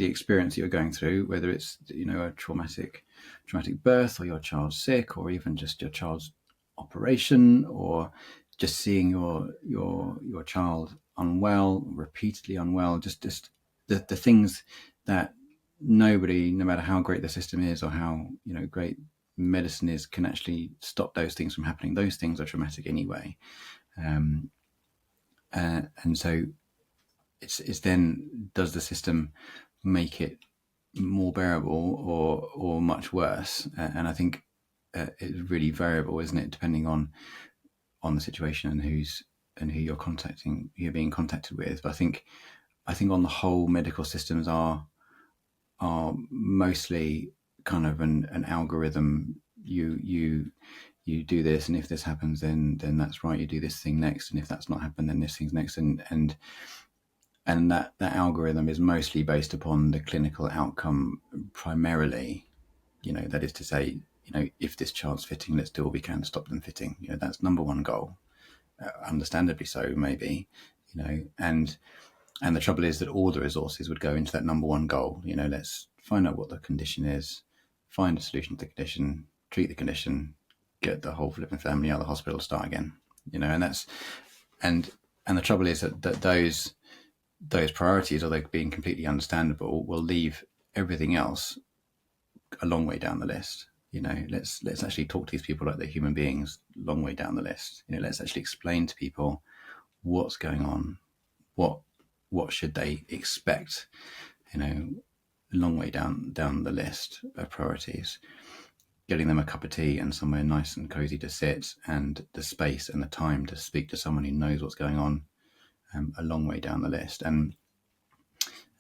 experience that you're going through, whether it's, a traumatic birth, or your child's sick, or even just your child's operation, or just seeing your child unwell, repeatedly unwell, just the things that nobody, no matter how great the system is or how great medicine is, can actually stop those things from happening. Those things are traumatic anyway, and so it's then, does the system make it more bearable or much worse? And I think it's really variable, isn't it, depending on the situation and who you're being contacted with. But I think on the whole, medical systems are mostly kind of an algorithm. You do this, and if this happens, then that's right. You do this thing next, and if that's not happened, then this thing's next, and that algorithm is mostly based upon the clinical outcome primarily. That is to say, if this child's fitting, let's do all we can to stop them fitting. That's number one goal, understandably so, maybe. And the trouble is that all the resources would go into that number one goal. Let's find out what the condition is, find a solution to the condition, treat the condition, get the whole flipping family out of the hospital, start again. And that's and the trouble is that those priorities, although being completely understandable, will leave everything else a long way down the list. Let's actually talk to these people like they're human beings, long way down the list. Let's actually explain to people what's going on, what should they expect, long way down the list of priorities. Getting them a cup of tea and somewhere nice and cozy to sit, and the space and the time to speak to someone who knows what's going on, a long way down the list. And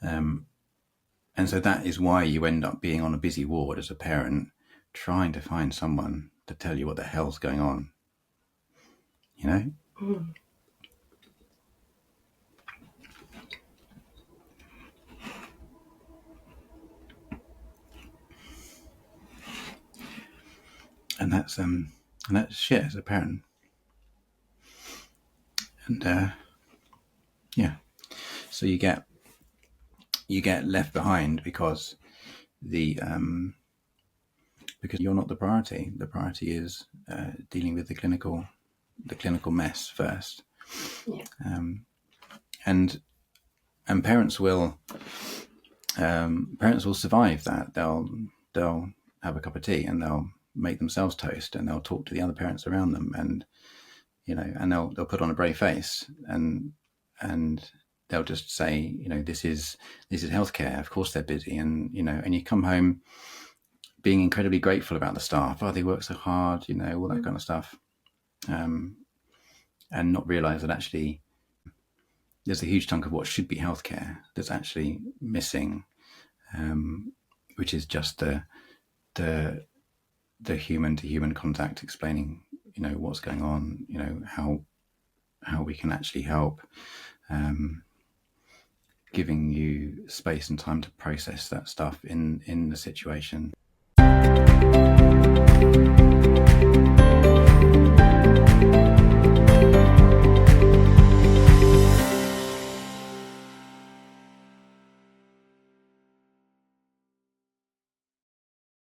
so that is why you end up being on a busy ward as a parent, trying to find someone to tell you what the hell's going on. And that's shit as a parent. And so you get left behind because because you're not the priority. The priority is dealing with the clinical mess first. Yeah. And parents will survive that. They'll have a cup of tea and they'll make themselves toast, and they'll talk to the other parents around them, and and they'll put on a brave face, and they'll just say, this is healthcare. Of course they're busy, and and you come home being incredibly grateful about the staff. Oh, they work so hard, all that kind of stuff, and not realise that actually there's a huge chunk of what should be healthcare that's actually missing, which is just the human to human contact, explaining what's going on, how we can actually help, giving you space and time to process that stuff in the situation.